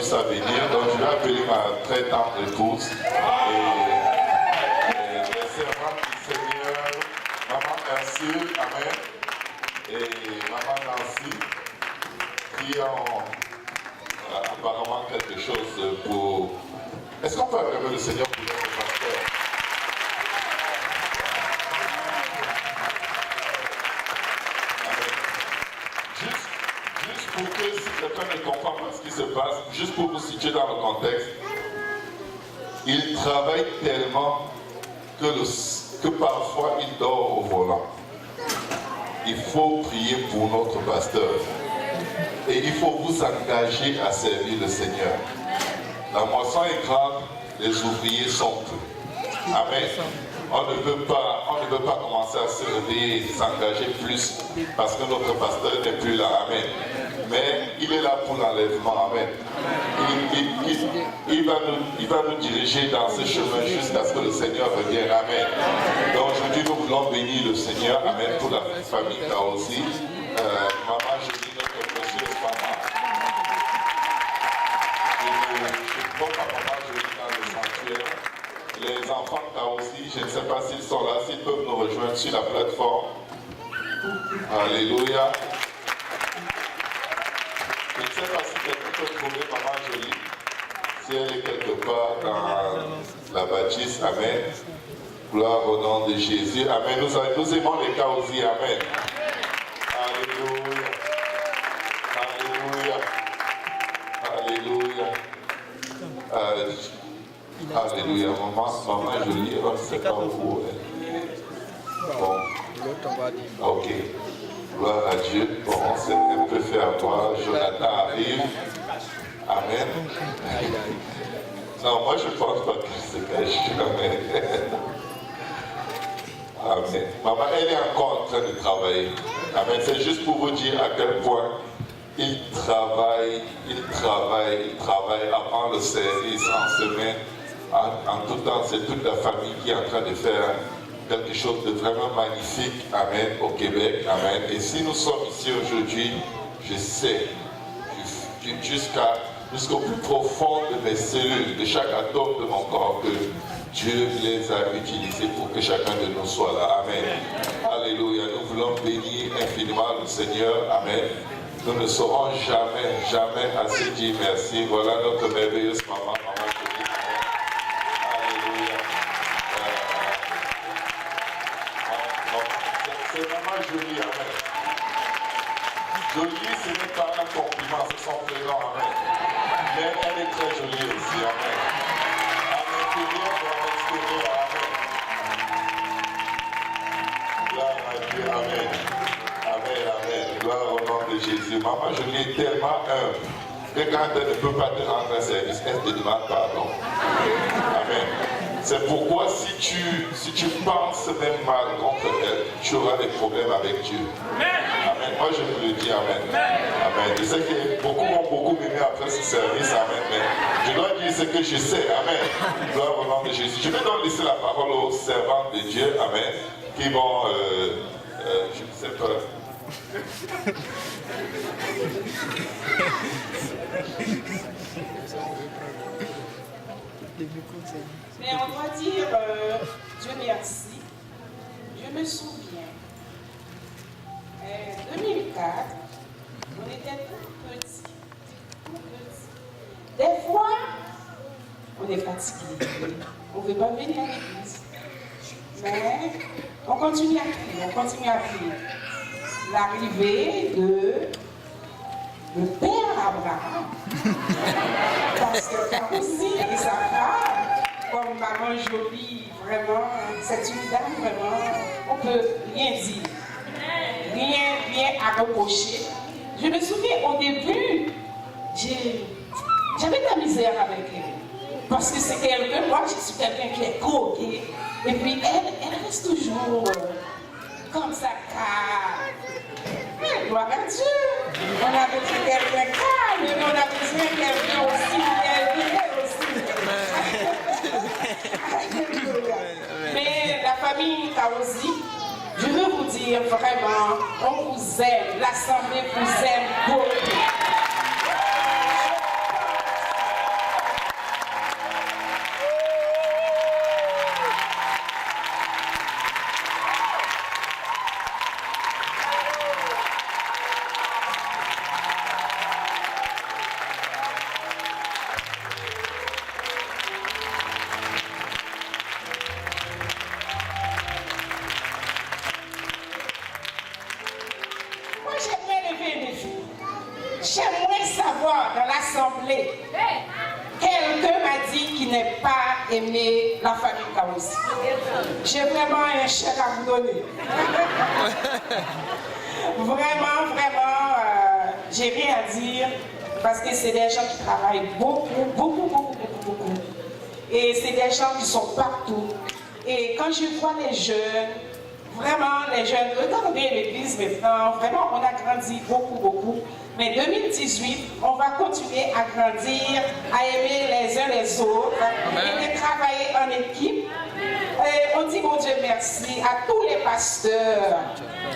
plus à venir. Donc je vais appeler ma très tendre épouse et les servantes du Seigneur, maman Ursule, amen, et maman Nancy, qui ont apparemment quelque chose pour... Est-ce qu'on peut acclamer le Seigneur pour notre pasteur? Juste pour que si quelqu'un ne comprend pas ce qui se passe, juste pour vous situer dans le contexte, il travaille tellement que parfois il dort au volant. Il faut prier pour notre pasteur. Et il faut vous engager à servir le Seigneur. La moisson est grande, les ouvriers sont peu. Amen. On ne peut pas commencer à se réveiller et s'engager plus parce que notre pasteur n'est plus là. Amen. Mais il est là pour l'enlèvement. Amen. Il va nous diriger dans ce chemin jusqu'à ce que le Seigneur revienne. Amen. Donc aujourd'hui, nous voulons bénir le Seigneur. Amen. Pour la famille Kaosi. Maman, je dis notre précieuse maman. Je vois ma maman, je lis dans le sanctuaire. Les enfants Kaosi, je ne sais pas s'ils sont là, s'ils peuvent nous rejoindre sur la plateforme. Alléluia. Je ne sais pas si quelqu'un peut trouver maman Jolie. Si elle est quelque part dans la bâtisse. Amen. Gloire au nom de Jésus. Amen. Nous aimons les Kaosi. Amen. Alléluia. Alléluia. Alléluia. Alléluia. Maman Jolie, on ne sait pas où elle est. Bon. Ok. Gloire à Dieu. Bon, c'est un peu fait à toi. Jonathan arrive. Amen. Non, moi je ne pense pas qu'il se cache. Amen. Amen. Maman, elle est encore en train de travailler. Amen. C'est juste pour vous dire à quel point il travaille avant le service, en semaine, en tout temps. C'est toute la famille qui est en train de faire quelque chose de vraiment magnifique. Amen. Au Québec. Amen. Et si nous sommes ici aujourd'hui, je sais, jusqu'au plus profond de mes cellules, de chaque atome de mon corps, que Dieu les a utilisés pour que chacun de nous soit là. Amen. Alléluia. Nous voulons bénir infiniment le Seigneur. Amen. Nous ne saurons jamais assez dire merci. Voilà notre merveilleuse maman Jolie. Alléluia. C'est maman Jolie. Amen. Jolie, ce n'est pas un compliment, c'est son prénom. Amen. Mais elle est très jolie aussi. Amen. À l'intérieur et à l'extérieur. Amen. Gloire à Dieu. Amen. Amen. Gloire au nom de Jésus. Maman Jolie est tellement humble que quand elle ne peut pas te rendre un service, elle te demande pardon. Amen. C'est pourquoi si tu penses même mal contre elle, tu auras des problèmes avec Dieu. Amen. Moi je vous le dis, amen. Amen. Je sais que beaucoup vont beaucoup m'aimer après ce service, amen. Mais je dois dire ce que je sais, amen. Gloire au nom de Jésus. Je vais donc laisser la parole aux servantes de Dieu, amen, qui vont, je ne sais pas. Mais on doit dire Dieu merci. Je me souviens, 2004, on était tout petits. Des fois, on est fatigué. On ne veut pas venir à l'église. Mais on continue à prier. L'arrivée de Père Abraham. Parce que Kaosi et sa femme, comme maman Jolie, vraiment, c'est une dame vraiment, on ne peut rien dire. Rien à reprocher. Je me souviens au début, j'avais de la misère avec elle. Parce que c'est quelqu'un, moi je suis quelqu'un qui est coquet. Et puis elle reste toujours comme ça, calme. Gloire à Dieu. On a besoin de quelqu'un calme, mais on a besoin de quelqu'un aussi Mais la famille Kaosi, je veux vous dire vraiment, on vous aime, l'Assemblée vous aime beaucoup. dans l'assemblée, quelqu'un m'a dit qu'il n'est pas aimé la famille Kaouzi. J'ai vraiment un chèque à vous donner. Vraiment, j'ai rien à dire parce que c'est des gens qui travaillent beaucoup. Et c'est des gens qui sont partout. Et quand je vois les jeunes, vraiment les jeunes, regardez l'église maintenant, vraiment on a grandi beaucoup. Mais 2018, on va continuer à grandir, à aimer les uns les autres et de travailler en équipe. Et on dit mon Dieu merci à tous les pasteurs,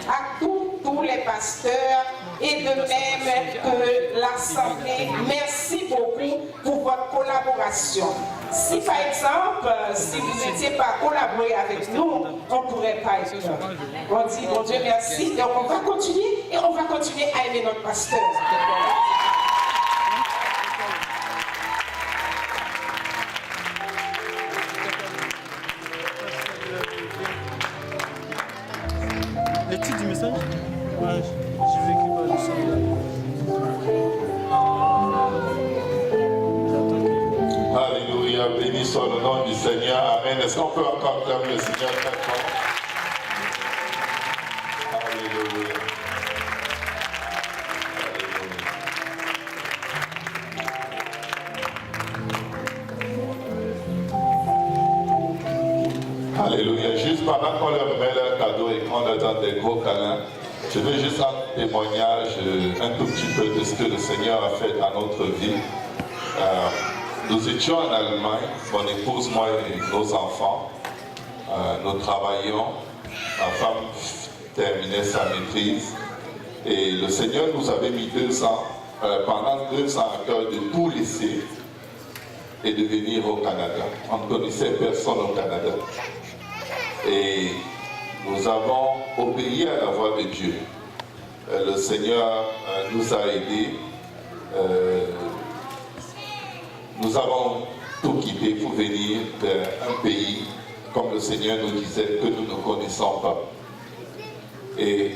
à tous les pasteurs et de même que l'Assemblée. Merci beaucoup pour votre collaboration. Si par exemple, si vous n'étiez pas collaboré avec nous, on ne pourrait pas être là. On dit mon Dieu merci, donc on va continuer et on va continuer à aimer notre pasteur. Le titre du message? Ouais, j'ai vécu par le Seigneur. Alléluia, béni soit le nom du Seigneur. Amen. Est-ce qu'on peut encore acclamer le Seigneur très fort? Alléluia. Alléluia. Juste pendant qu'on leur met leur cadeau et qu'on leur donne des gros câlins, je veux juste un témoignage un tout petit peu de ce que le Seigneur a fait dans notre vie. Nous étions en Allemagne, mon épouse, moi et nos enfants. Nous travaillions. Ma femme terminait sa maîtrise. Et le Seigneur nous avait mis 2 ans, pendant 2 ans à cœur de tout laisser et de venir au Canada. On ne connaissait personne au Canada. Et nous avons obéi à la voix de Dieu. Le Seigneur nous a aidés. Nous avons tout quitté pour venir vers un pays, comme le Seigneur nous disait, que nous ne connaissons pas. Et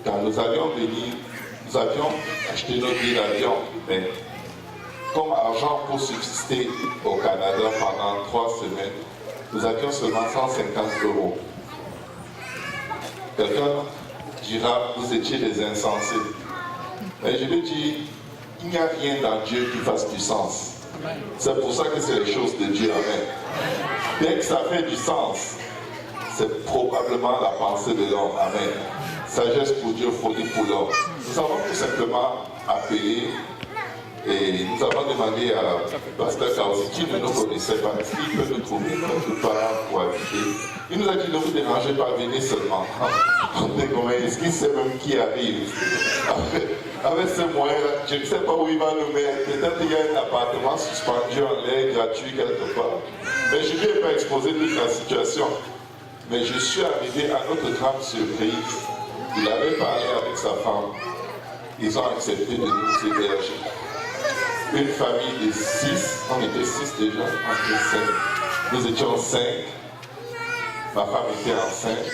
quand nous allions venir, nous avions acheté notre billet d'avion, mais comme argent pour subsister au Canada pendant 3 semaines, nous avions seulement 150 €. Quelqu'un dira, vous étiez des insensés. Mais je lui dis, il n'y a rien dans Dieu qui fasse du sens. C'est pour ça que c'est les choses de Dieu. Amen. Dès que ça fait du sens, c'est probablement la pensée de l'homme. Amen. Sagesse pour Dieu, folie pour l'homme. Nous avons tout simplement appelé et nous avons demandé à Pasteur Kaouzi, qui ne nous connaissait pas, s'il peut nous trouver quelque part pour habiter. Il nous a dit, ne vous dérangez pas, venez seulement. On est comme, est-ce qu'il sait même qui arrive? Avec ce moyen-là, je ne sais pas où il va nous mettre. Peut-être qu'il y a un appartement suspendu en l'air, gratuit quelque part. Mais je ne lui ai pas exposé toute la situation. Mais je suis arrivé à notre grande surprise. Il avait parlé avec sa femme. Ils ont accepté de nous héberger. Une famille de 6, on était 6 déjà, on était 5. Nous étions 5. Ma femme était enceinte.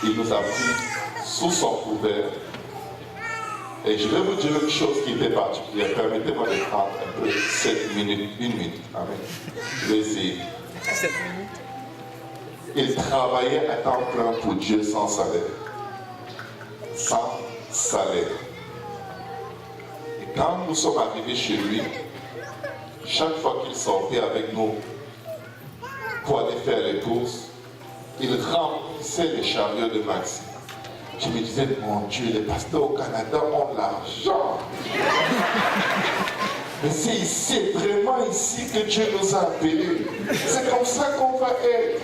Il nous a pris sous son couvert. Et je vais vous dire une chose qui était particulière. Permettez-moi de prendre un peu 7 minutes, 1 minute. Amen. Je vais essayer. 7 minutes. Il travaillait à temps plein pour Dieu sans salaire. Sans salaire. Et quand nous sommes arrivés chez lui, chaque fois qu'il sortait avec nous pour aller faire les courses, il remplissait les chariots de Maxi. Je me disais, mon Dieu, les pasteurs au Canada ont l'argent. Mais c'est ici, vraiment ici que Dieu nous a appelés. C'est comme ça qu'on va être.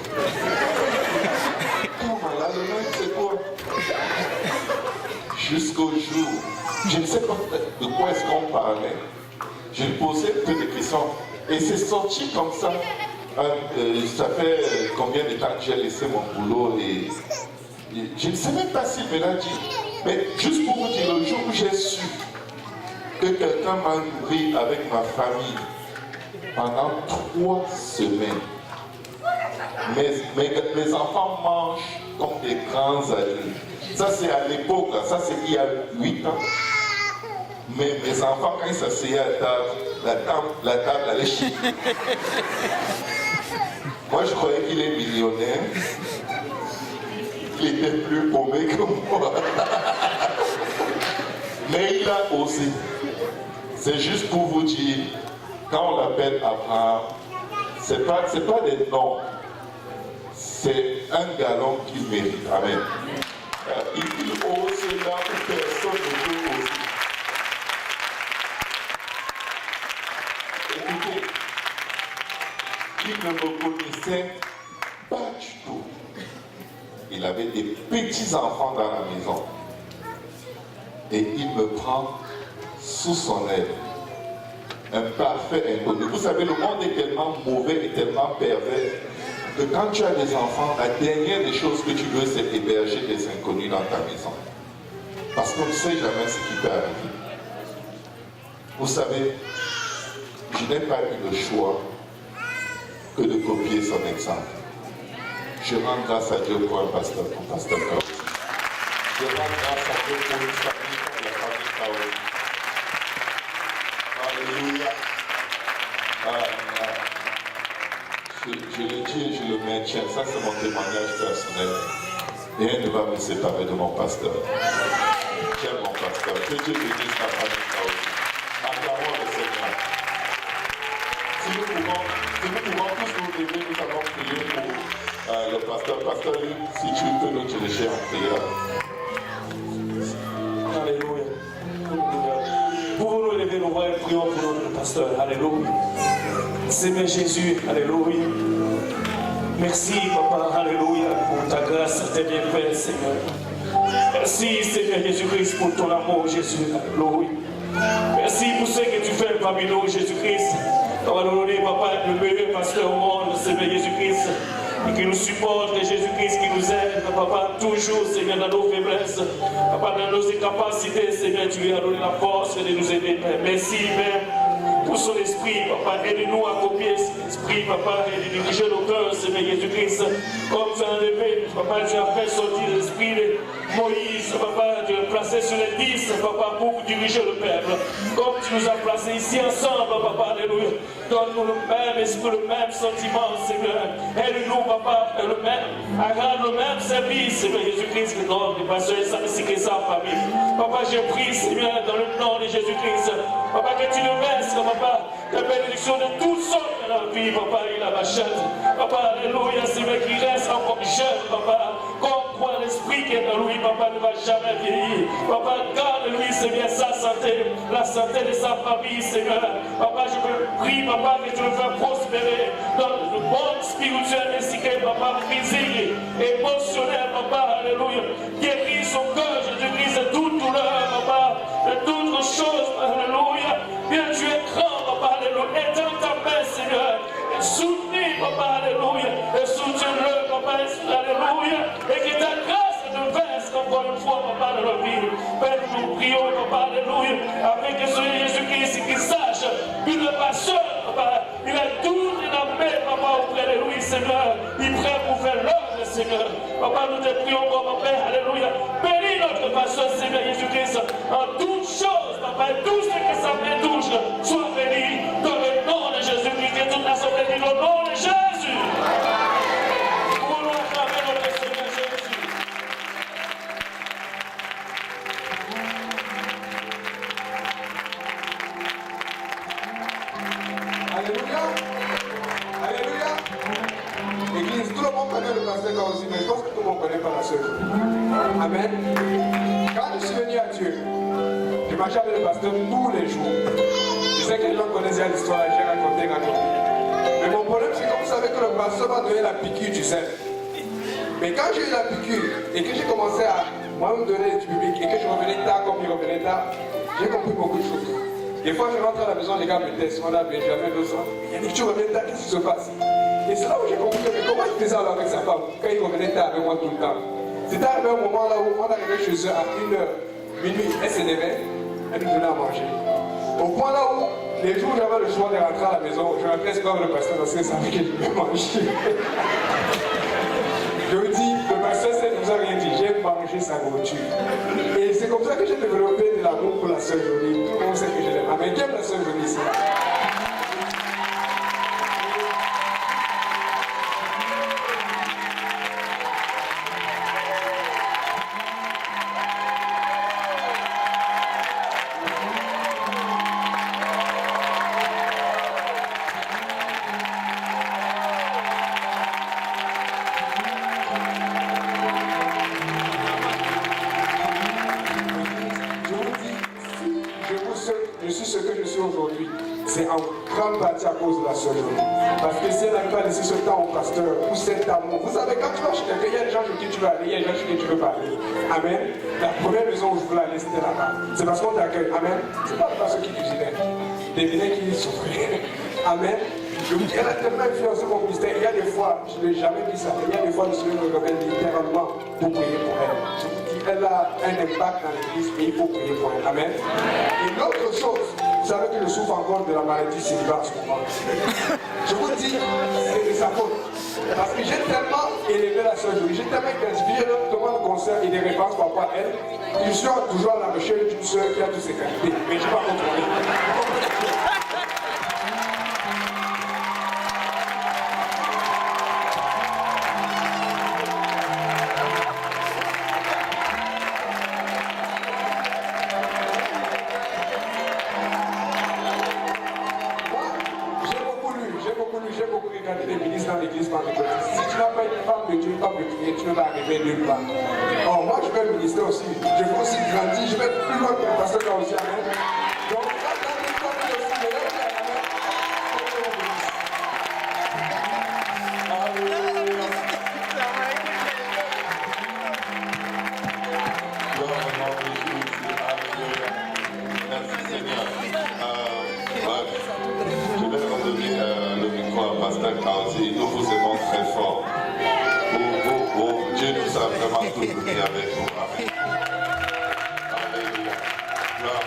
Comment l'Allemagne, c'est quoi? Jusqu'au jour, je ne sais pas de quoi est-ce qu'on parlait. Je lui posais peu de questions. Et c'est sorti comme ça. Ça fait combien de temps que j'ai laissé mon boulot et je ne sais même pas s'il me l'a dit. Mais juste pour vous dire, le jour où j'ai su que quelqu'un m'a nourri avec ma famille pendant 3 semaines, mes enfants mangent comme des grands adultes. Ça c'est à l'époque, ça c'est il y a 8 ans. Mais mes enfants, quand ils s'asseyaient à table, la table allait chier. Moi, je croyais qu'il est millionnaire. Il était plus paumé que moi. Mais il a osé. C'est juste pour vous dire, quand on l'appelle Abraham, c'est pas des noms. C'est un galon qu'il mérite. Amen. Il ose là où personne ne peut oser. Écoutez, il ne me connaissait pas du tout. Il avait des petits-enfants dans la maison. Et il me prend sous son aile. Un parfait inconnu. Vous savez, le monde est tellement mauvais et tellement pervers que quand tu as des enfants, la dernière des choses que tu veux, c'est héberger des inconnus dans ta maison. Parce qu'on ne sait jamais ce qui peut arriver. Vous savez, je n'ai pas eu le choix que de copier son exemple. Je rends grâce à Dieu pour un pasteur, pour pasteur Kaosi. Je rends grâce à Dieu pour une famille comme la famille Kaosi. Alléluia. Je le dis et je le maintiens. Ça, c'est mon témoignage personnel. Rien ne va me séparer de mon pasteur. J'aime mon pasteur. Que Dieu bénisse la famille Kaosi. Acclamons le Seigneur. Si nous pouvons tous nous lever, nous allons prier pour le pasteur. Pasteur, si tu peux nous diriger en prière. Alléluia. Pouvons nous lever nos voix et prions pour notre pasteur. Alléluia. Seigneur Jésus, alléluia. Merci, Papa, alléluia, pour ta grâce, tes bienfaits, Seigneur. Merci, Seigneur Jésus-Christ, pour ton amour, Jésus, alléluia. Merci pour ce que tu fais parmi nous, Jésus-Christ. On va nous donner, Papa, le meilleur pasteur au monde, Seigneur Jésus-Christ. Et qui nous supporte, Jésus-Christ, qui nous aide, Papa, toujours, Seigneur, dans nos faiblesses, Papa, dans nos incapacités, Seigneur, tu lui as donné la force de nous aider, Père. Merci, Père, pour son esprit, Papa, aide-nous à copier cet esprit, Papa, et de diriger nos cœurs, Seigneur Jésus-Christ, comme tu as enlevé, Papa, tu as fait sortir l'esprit de Moïse, Papa, tu l'as placé sur les 10, Papa, pour diriger le peuple, comme tu nous as placés ici ensemble, Papa, alléluia. Donne-nous le même esprit, le même sentiment, Seigneur. Aide-nous, Papa, le même, à rendre le même service, Seigneur Jésus-Christ, que notre pasteur et que sa famille. Papa, je prie, Seigneur, dans le nom de Jésus-Christ, Papa, que tu nous verses, Papa, la bénédiction de toutes sortes dans la vie, Papa, il a ma chaîne. Papa, alléluia, Seigneur, qui reste encore jeune, Papa, comme quoi l'esprit qui est en lui, Papa, ne va jamais vieillir. Papa, garde-lui, Seigneur, sa santé, la santé de sa famille, Seigneur. Papa, je prie, Papa, que tu le fasses prospérer dans le monde spirituel ainsi que, Papa, physique, émotionnel, Papa, alléluia. Guéris son cœur, Jésus-Christ, de toute douleur, Papa, de toutes choses, alléluia. Bien, tu es grand, Papa, alléluia. Étends ta main, Seigneur, et soutenez, Papa, alléluia. Et soutiens-le, Papa, alléluia. Et que ta grâce nous verse encore une fois, Papa, dans nos vies. Père, nous prions, Papa, alléluia, avec ce Jésus-Christ qui sache qu'il ne pas seul, Papa. Il a tout dans la main, Papa, auprès de lui, Seigneur. Il est prêt pour faire l'œuvre, Seigneur. Papa, nous te prions, mon Père, alléluia. Bénis notre pasteur, Seigneur Jésus-Christ, en toutes choses, Papa, et tout ce que sa main touche, soit béni dans le nom de Jésus-Christ, et toute l'assemblée dit au nom de Jésus. Pour nous acclamer notre Seigneur Jésus. Alléluia. Alléluia. Église, tout le monde connaît le pasteur Kaosi, mais je pense que tout le monde ne connaît pas la sœur. Amen. Quand je suis venu à Dieu, je marchais avec le pasteur tous les jours. Je sais que les gens connaissent déjà l'histoire, j'ai raconté. Mais mon problème, c'est que vous savez que le pasteur m'a donné la piqûre du sel. Mais quand j'ai eu la piqûre et que j'ai commencé à moi-même donner du public et que je revenais tard comme il revenait tard, j'ai compris beaucoup de choses. Des fois, je rentre à la maison, les gars me testent, on a Benjamin 200. Il y a des tu reviens tard, qu'est-ce qui se passe? Et c'est là où j'ai compris que comment il faisait alors avec sa femme quand il revenait tard avec moi tout le temps. C'était arrivé un moment là où on arrivait chez eux à 1h, minuit, elle se levait, elle nous donnait à manger. Au point là où les jours où j'avais le choix de rentrer à la maison, je rentrais pas le pasteur parce que ça savait que je devais manger. Je vous dis, le pasteur, ça ne nous a rien dit. J'ai manger sa nourriture. Et c'est comme ça que j'ai développé de l'amour pour la sœur Jolie. Tout le monde sait que je l'aime. Amen. Qui aime la sœur Jolie ici? Je suis ce que je suis aujourd'hui, c'est en grande partie à cause de la sœur Jolie. Parce que si elle n'avait pas laissé ce temps au pasteur, ou cet amour, vous savez, quand tu vas chez quelqu'un, il y a des gens chez qui tu veux aller, il y a des gens chez qui tu veux parler. Amen. La première maison où je voulais aller, c'était là-bas. C'est parce qu'on t'accueille. Amen. C'est pas parce qui cuisinaient. Des vinets qui souffraient. Amen. Je vous dis, elle a tellement influencé mon ministère. Il y a des fois, je ne l'ai jamais dit ça, il y a des fois, le Seigneur me révèle littéralement pour prier pour elle. Je vous dis, elle a un impact dans l'église et il faut prier pour elle. Amen. Et l'autre chose, vous savez que je souffre encore de la maladie célibat en ce moment. Je vous dis, c'est de sa faute. Parce que j'ai tellement élevé la sœur Jolie, j'ai tellement identifié, je demande conseil et des réponses par rapport à elle. Je suis toujours à la recherche d'une sœur qui a toutes ses qualités. Mais je ne vais pas contrôler. J'ai beaucoup regardé les ministres dans l'église pentecôtiste. Si tu n'as pas une femme de Dieu, une femme de prière, tu ne vas arriver nulle part. Or, moi, je veux ministère aussi. Je veux aussi grandir. Je vais être plus loin que le pasteur là aussi. Amen. Donc, là, dans les femmes aussi, mais là, il y a la même. Merci Seigneur. Je vais redonner le micro à Pasteur Kaosi. Nous vous aimons très fort. Dieu nous a vraiment tout donné avec vous. Amen. Alléluia. Gloire.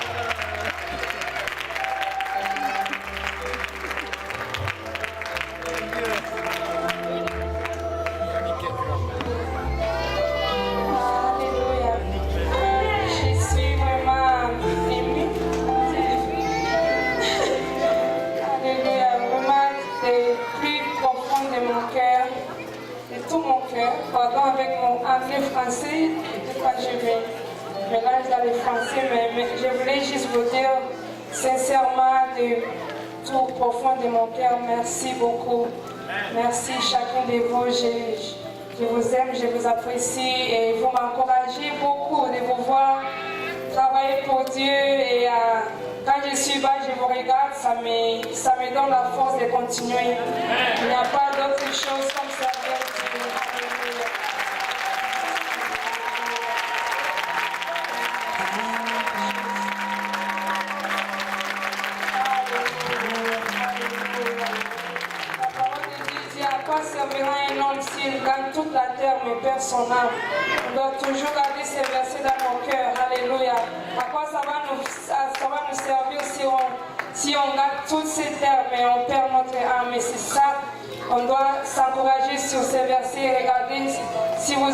Pardon, avec mon anglais français, des fois je mélange dans le français, mais je voulais juste vous dire sincèrement de tout profond de mon cœur, merci beaucoup. Merci chacun de vous, je vous aime, je vous apprécie et vous m'encouragez beaucoup de vous voir travailler pour Dieu et quand je suis bas, je vous regarde, ça me donne la force de continuer. Il n'y a pas d'autre chose comme ça. Servira un homme s'il gagne toute la terre mais perd son âme. On doit toujours garder ces versets dans nos cœurs. Alléluia. À quoi ça va nous servir si on garde toutes ces terres mais on perd notre âme. Et c'est ça, on doit s'encourager sur ces versets. Regardez, si vous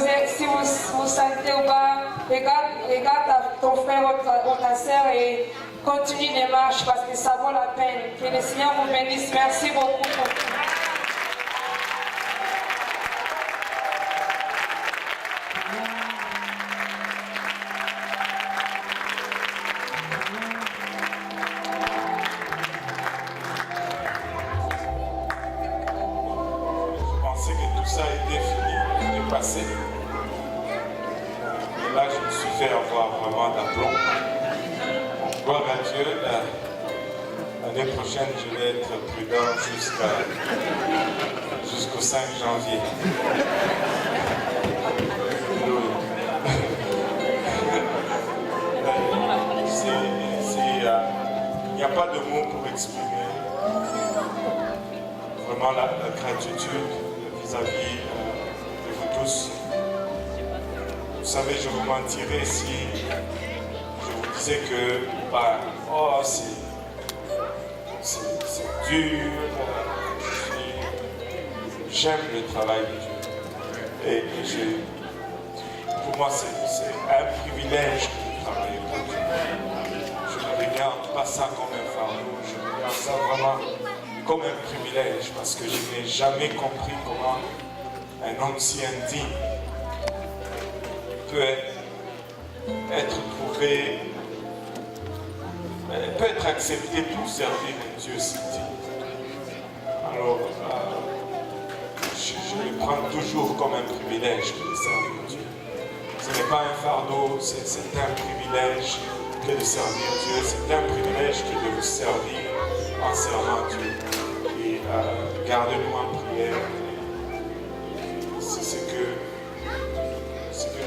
sentez au bas, regarde ton frère ou ta sœur et continue les marches parce que ça vaut la peine. Que le Seigneur vous bénisse. Merci beaucoup pour tout. Et là, je me suis fait avoir vraiment d'aplomb. Gloire à Dieu. L'année prochaine, je vais être prudent jusqu'au 5 janvier. Il n'y a pas de mots pour exprimer vraiment la gratitude vis-à-vis de vous tous. Vous savez, je vous mentirais si je vous disais que c'est dur, j'aime le travail de Dieu. Et pour moi, c'est un privilège de travailler pour Dieu. Je ne regarde pas ça comme un fardeau, je regarde ça vraiment comme un privilège parce que je n'ai jamais compris comment un homme si indigne peut être trouvé, peut être accepté pour servir un Dieu si digne. Alors, je le prends toujours comme un privilège de servir Dieu. Ce n'est pas un fardeau, c'est un privilège que de servir Dieu, c'est un privilège que de vous servir en servant Dieu. Et gardez-nous en prière. C'est ce que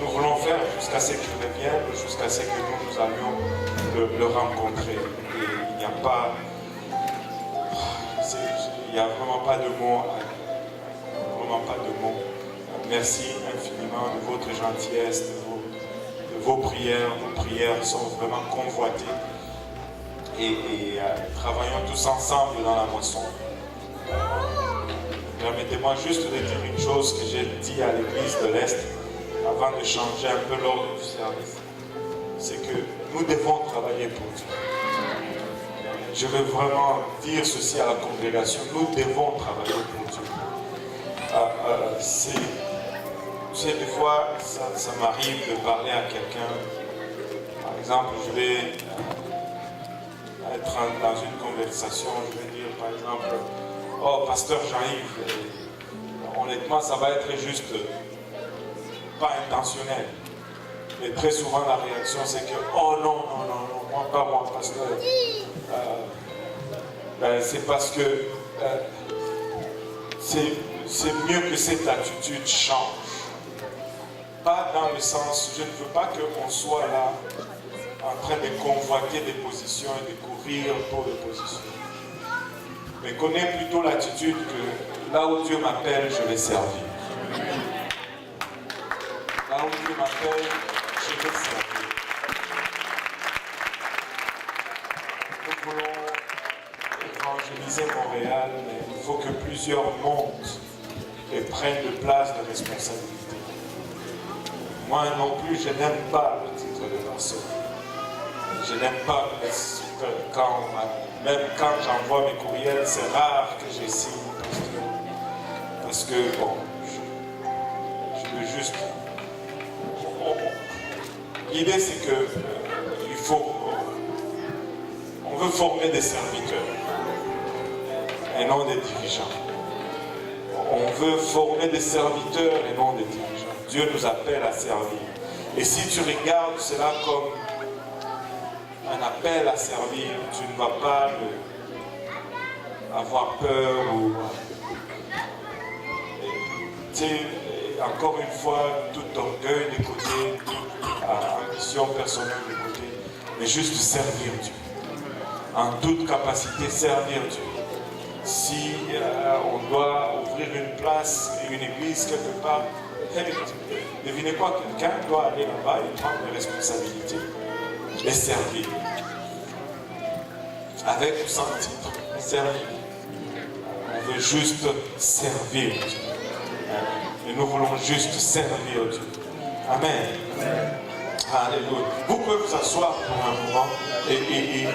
nous voulons faire jusqu'à ce qu'il revienne, jusqu'à ce que nous allions le rencontrer. Et il n'y a pas, il n'y a vraiment pas de mots. Vraiment pas de mots. Merci infiniment de votre gentillesse, de vos prières. Vos prières sont vraiment convoitées. Et travaillons tous ensemble dans la moisson. Permettez-moi juste de dire une chose que j'ai dit à l'église de l'Est avant de changer un peu l'ordre du service. C'est que nous devons travailler pour Dieu. Je veux vraiment dire ceci à la congrégation. Nous devons travailler pour Dieu. Tu sais, des fois, ça m'arrive de parler à quelqu'un. Par exemple, je vais être dans une conversation, je vais dire par exemple, oh, pasteur Jean-Yves, honnêtement, ça va être juste pas intentionnel. Et très souvent, la réaction, c'est que, oh non, moi, pas moi, pasteur. C'est parce que c'est mieux que cette attitude change. Pas dans le sens, je ne veux pas qu'on soit là en train de convoiter des positions et de courir pour des positions. Mais connais plutôt l'attitude que là où Dieu m'appelle, je vais servir. Là où Dieu m'appelle, je vais servir. Nous voulons évangéliser Montréal, mais il faut que plusieurs montent et prennent de place de responsabilité. Moi non plus, je n'aime pas le titre de pasteur. Je n'aime pas même quand j'envoie mes courriels, c'est rare que j'ai signe parce que bon, je veux juste. L'idée c'est que on veut former des serviteurs et non des dirigeants. On veut former des serviteurs et non des dirigeants. Dieu nous appelle à servir. Et si tu regardes cela comme un appel à servir, tu ne vas pas avoir peur ou... encore une fois, tout orgueil de côté, toute ambition personnelle de côté, mais juste servir Dieu. En toute capacité, servir Dieu. Si on doit ouvrir une place et une église quelque part, devinez quoi, quelqu'un doit aller là-bas et prendre les responsabilités et servir. Avec ou sans titre, servir. On veut juste servir Dieu. Et nous voulons juste servir Dieu. Amen. Alléluia. Vous pouvez vous asseoir pour un moment et